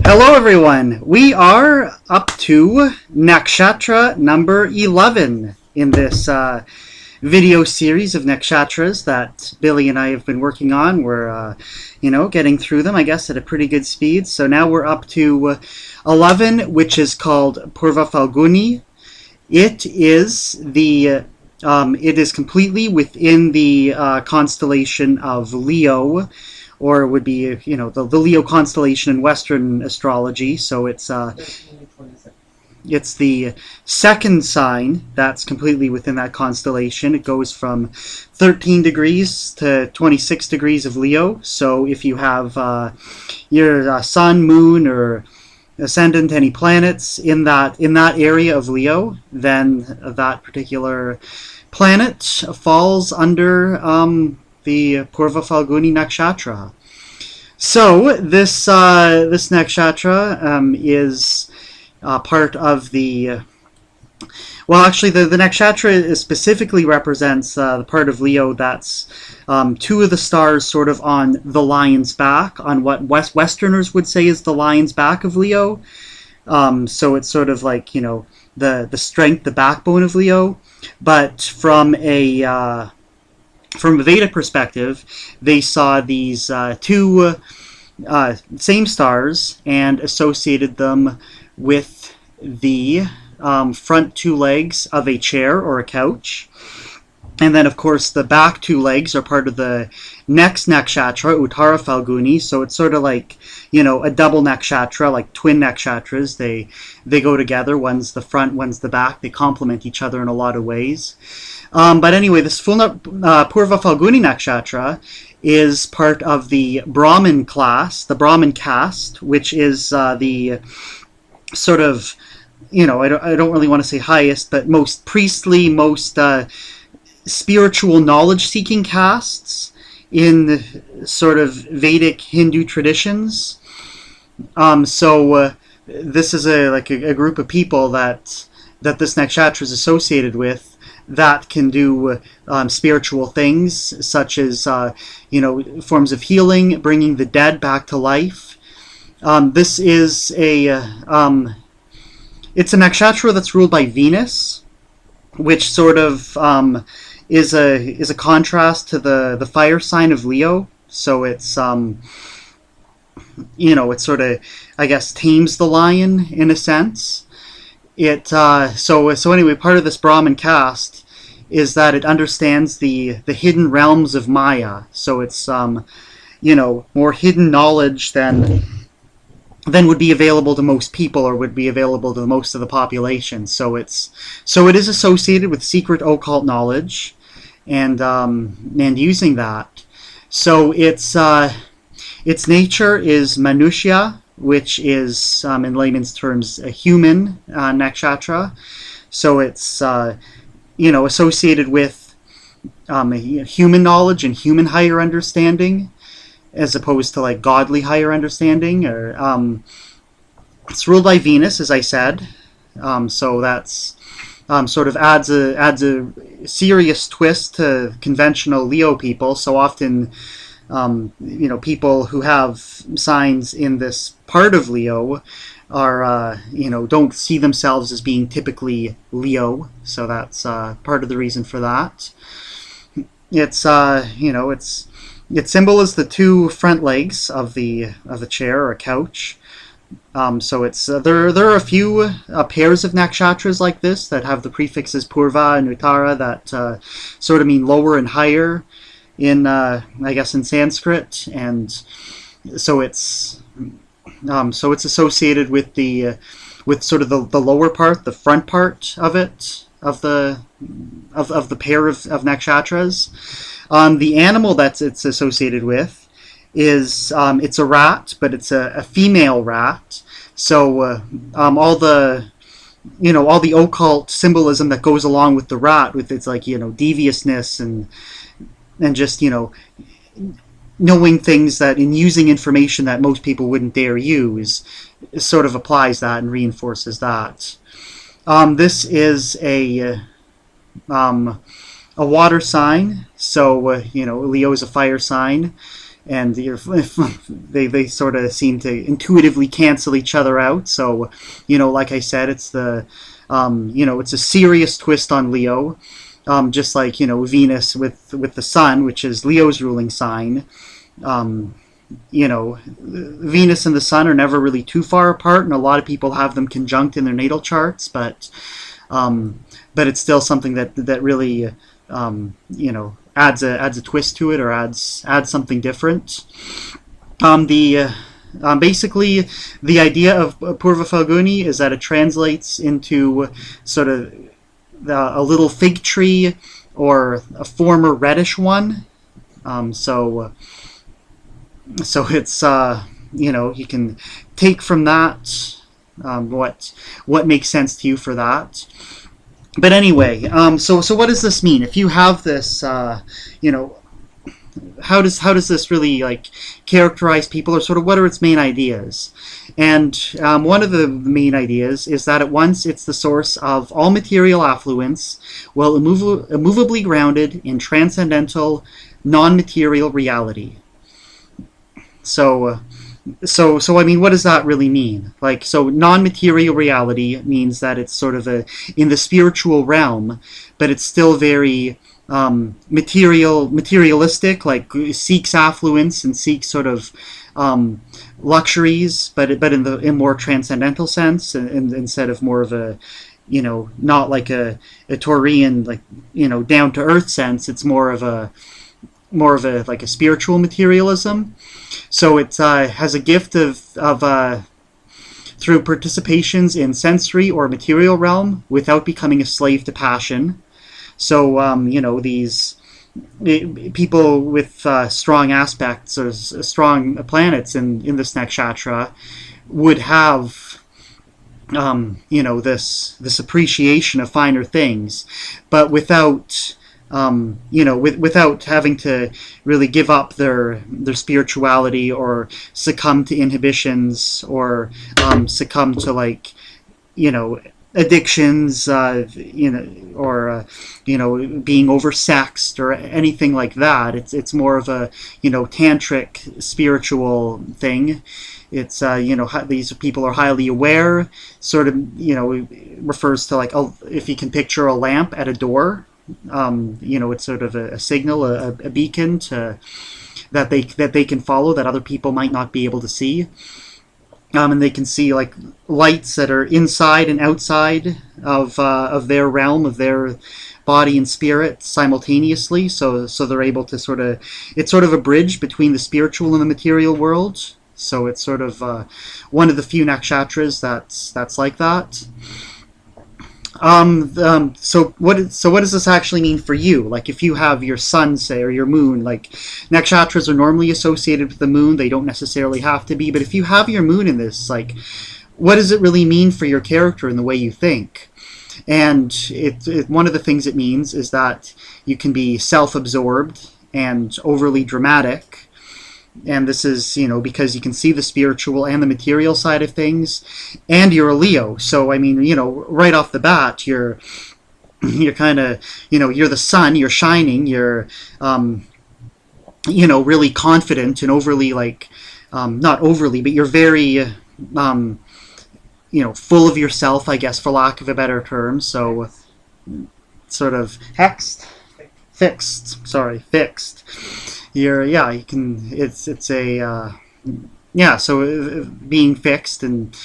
Hello everyone, we are up to Nakshatra number 11 in this video series of nakshatras that Billy and I have been working on. We're, getting through them, I guess, at a pretty good speed. So now we're up to 11, which is called Purva Phalguni. It is completely within the constellation of Leo, or it would be, the Leo constellation in Western astrology. So it's the second sign that's completely within that constellation. It goes from 13 degrees to 26 degrees of Leo. So if you have your sun, moon, or ascendant, any planets in that area of Leo, then that particular planet falls under the Purva Phalguni Nakshatra. So this nakshatra is part of the... Well, actually, the nakshatra specifically represents the part of Leo that's two of the stars sort of on the lion's back, on what Westerners would say is the lion's back of Leo. So it's sort of like, the strength, the backbone of Leo. But from a Vedic perspective, they saw these two same stars and associated them with the front two legs of a chair or a couch. And then, of course, the back two legs are part of the next nakshatra, Uttara Phalguni. So it's sort of like, a double nakshatra, like twin nakshatras. They go together. One's the front, one's the back. They complement each other in a lot of ways. But anyway, this Purva Phalguni nakshatra is part of the Brahmin class, the Brahmin caste, which is the sort of, I don't really want to say highest, but most priestly, most spiritual knowledge-seeking castes in sort of Vedic Hindu traditions. So this is a group of people that this nakshatra is associated with, that can do spiritual things, such as forms of healing, bringing the dead back to life. This is it's a nakshatra that's ruled by Venus, which sort of is a contrast to the fire sign of Leo. So it's it sort of, I guess, tames the lion in a sense. So anyway, part of this Brahmin caste is that it understands the hidden realms of Maya. So it's more hidden knowledge than would be available to most people, or would be available to most of the population. So it is associated with secret occult knowledge, and using that. So its nature is Manushya, which is in layman's terms a human nakshatra. So it's associated with human knowledge and human higher understanding, as opposed to like godly higher understanding. Or it's ruled by Venus, as I said. So that's sort of adds a serious twist to conventional Leo people. So often, people who have signs in this part of Leo are, don't see themselves as being typically Leo. So that's part of the reason for that. It's its symbol is the two front legs of the chair or a couch. So it's there are a few pairs of nakshatras like this that have the prefixes Purva and Uttara that sort of mean lower and higher in I guess in Sanskrit, and so it's associated with with sort of the lower part, the front part of it, of the pair of nakshatras. The animal that it's associated with is it's a rat, but it's a female rat. So all the occult symbolism that goes along with the rat, with its deviousness and just knowing things that, and using information that most people wouldn't dare use, sort of applies that and reinforces that. This is a water sign, so Leo is a fire sign. and they sort of seem to intuitively cancel each other out. So, like I said, it's it's a serious twist on Leo, just like Venus with the Sun, which is Leo's ruling sign. Venus and the Sun are never really too far apart, and a lot of people have them conjunct in their natal charts, but it's still something that really adds a twist to it, or adds something different. Basically, the idea of Purva Phalguni is that it translates into sort of a little fig tree, or a former reddish one. So it's you can take from that what makes sense to you for that. But anyway, so what does this mean? If you have this, how does this really characterize people, or sort of what are its main ideas? And one of the main ideas is that at once it's the source of all material affluence, while immovably grounded in transcendental, non-material reality. So I mean, what does that really mean? So non-material reality means that it's sort of in the spiritual realm, but it's still very materialistic, seeks affluence and seeks sort of luxuries, but in more transcendental sense, and instead of more of a not like a Taurian down to earth sense. It's more of a spiritual materialism. So it has a gift of through participations in sensory or material realm without becoming a slave to passion. So these people with strong aspects or strong planets in this nakshatra would have this appreciation of finer things, but without without having to really give up their spirituality, or succumb to inhibitions, or succumb to addictions, or being oversexed or anything like that. It's more of a tantric spiritual thing. It's these people are highly aware. Sort of refers to if you can picture a lamp at a door. It's sort of a signal, a beacon that they can follow, that other people might not be able to see. And they can see lights that are inside and outside of their realm, of their body and spirit simultaneously. So they're able to it's sort of a bridge between the spiritual and the material world. So it's sort of one of the few nakshatras that's like that. So what does this actually mean for you? If you have your sun, say, or your moon, nakshatras are normally associated with the moon. They don't necessarily have to be, but if you have your moon in this, what does it really mean for your character and the way you think? And one of the things it means is that you can be self-absorbed and overly dramatic. And this is, because you can see the spiritual and the material side of things, and you're a Leo. So, I mean, right off the bat, you're kind of, you're the sun, you're shining, you're, really confident and overly, not overly, but you're very, full of yourself, I guess, for lack of a better term. So, sort of fixed. You can. It's a So being fixed, and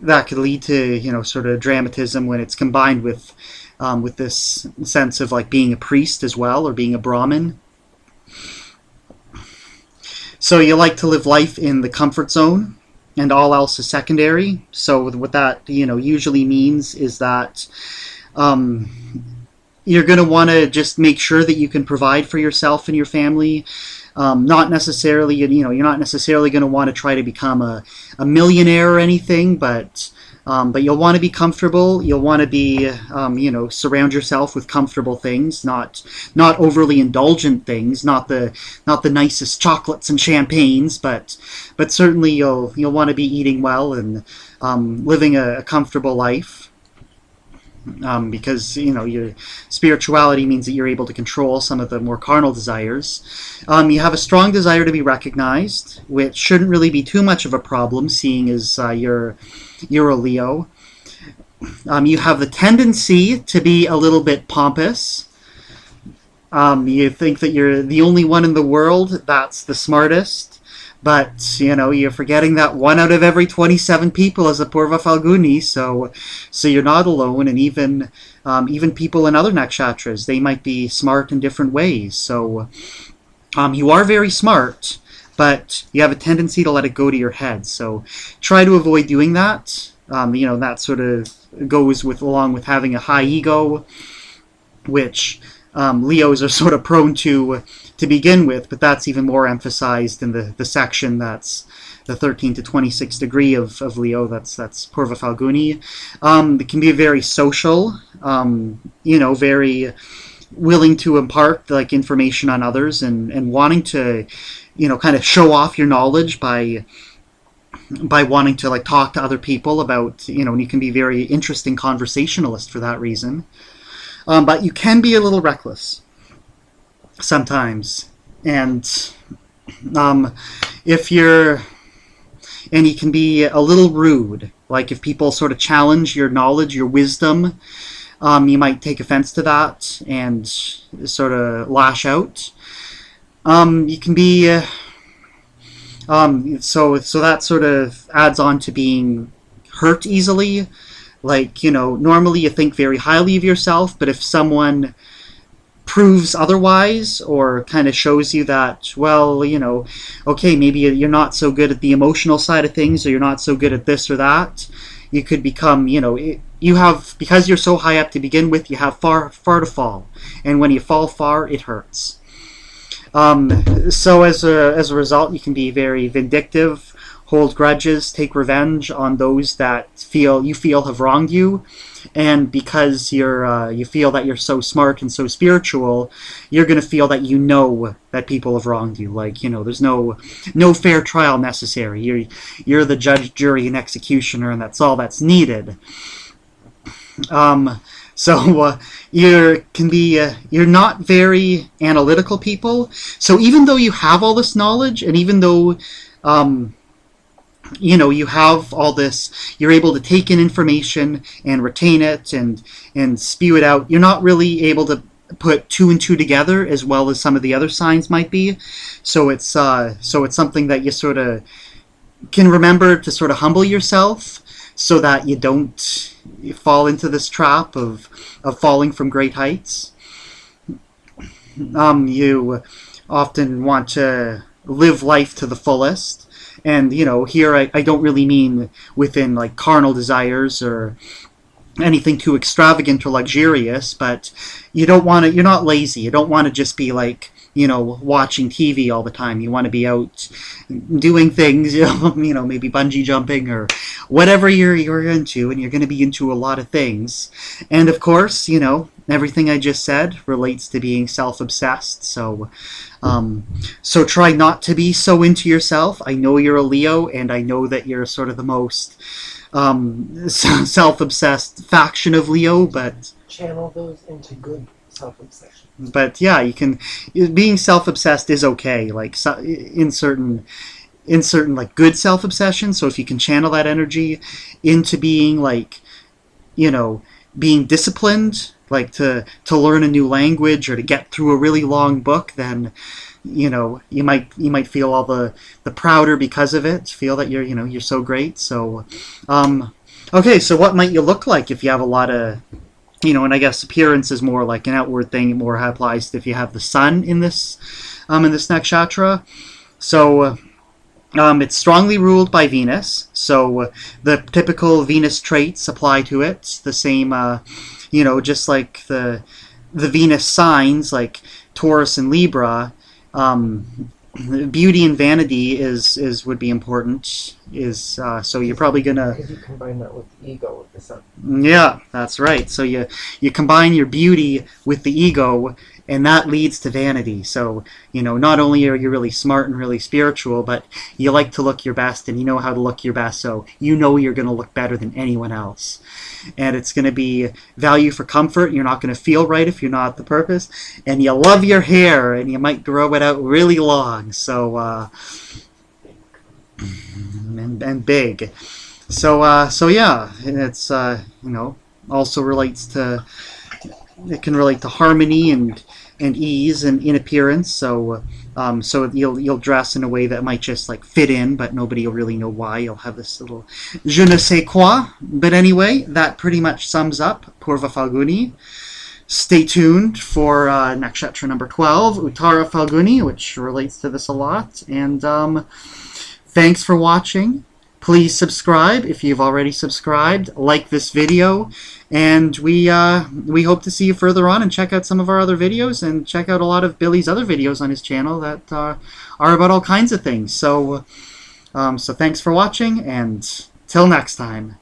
that could lead to sort of dramatism when it's combined with this sense of being a priest as well, or being a Brahmin. So you like to live life in the comfort zone, and all else is secondary. So what that usually means is that you're going to want to just make sure that you can provide for yourself and your family. Not necessarily, you're not necessarily going to want to try to become a millionaire or anything, but you'll want to be comfortable. You'll want to be, surround yourself with comfortable things, not overly indulgent things, not the nicest chocolates and champagnes, but certainly you'll want to be eating well and living a comfortable life. because your spirituality means that you're able to control some of the more carnal desires. You have a strong desire to be recognized, which shouldn't really be too much of a problem, seeing as you're a Leo. You have the tendency to be a little bit pompous. You think that you're the only one in the world that's the smartest. But, you're forgetting that 1 out of every 27 people is a Purva Phalguni, so you're not alone, and even people in other nakshatras, they might be smart in different ways. So you are very smart, but you have a tendency to let it go to your head. So try to avoid doing that. That sort of goes along with having a high ego, which Leos are sort of prone to begin with, but that's even more emphasized in the section that's the 13 to 26 degree of Leo. That's Purva Phalguni. It can be very social, very willing to impart information on others and wanting to, kind of show off your knowledge by wanting to talk to other people about, and you can be very interesting conversationalist for that reason. But you can be a little reckless sometimes, and you can be a little rude. Like if people sort of challenge your knowledge, your wisdom, you might take offense to that and sort of lash out. You can be so that sort of adds on to being hurt easily. Normally you think very highly of yourself, but if someone proves otherwise or kind of shows you that, well, okay, maybe you're not so good at the emotional side of things, or you're not so good at this or that, you could become, because you're so high up to begin with, you have far to fall. And when you fall far, it hurts. So as a result, you can be very vindictive, hold grudges, take revenge on those that you feel have wronged you, and because you feel that you're so smart and so spiritual, you're going to feel that that people have wronged you. There's no fair trial necessary. You're the judge, jury, and executioner, and that's all that's needed. So you're not very analytical people. So even though you have all this knowledge, and even though you have all this, you're able to take in information and retain it and spew it out, you're not really able to put 2 and 2 together as well as some of the other signs might be. So it's something that you sort of can remember to sort of humble yourself, so that you don't fall into this trap of falling from great heights. You often want to live life to the fullest. And, here I don't really mean within carnal desires or anything too extravagant or luxurious, but you're not lazy. You don't want to just be watching TV all the time. You want to be out doing things, maybe bungee jumping or whatever you're into, and you're going to be into a lot of things. And of course, everything I just said relates to being self-obsessed. So try not to be so into yourself. I know you're a Leo, and I know that you're sort of the most self-obsessed faction of Leo, but channel those into good self-obsession. But yeah, being self-obsessed is okay, in certain good self-obsession. So if you can channel that energy into being being disciplined, to learn a new language or to get through a really long book, then you might feel all the prouder because of it, feel that you're so great. So okay, so what might you look like if you have a lot of, and I guess appearance is more like an outward thing. It more applies to if you have the sun in this nakshatra. So it's strongly ruled by Venus. So the typical Venus traits apply to it. The same, just like the Venus signs, like Taurus and Libra. Beauty and vanity would be important. So you're probably gonna, because you combine that with the ego with the sun. Yeah, that's right. So you combine your beauty with the ego, and that leads to vanity. So, you know, not only are you really smart and really spiritual, but you like to look your best, and you know how to look your best, so you know you're going to look better than anyone else. And it's going to be value for comfort. You're not going to feel right if you're not the purpose. And you love your hair, and you might grow it out really long. So, and big. So yeah, it's, you know, also relates to, it can relate to harmony and ease and in appearance. So so you'll dress in a way that might just like fit in, but nobody will really know why. You'll have this little je ne sais quoi. But anyway, that pretty much sums up Purva Phalguni. Stay tuned for Nakshatra number 12, Uttara Phalguni, which relates to this a lot. And thanks for watching. Please subscribe if you've already subscribed. Like this video, and we hope to see you further on. And check out some of our other videos, and check out a lot of Billy's other videos on his channel that are about all kinds of things. So, so thanks for watching, and till next time.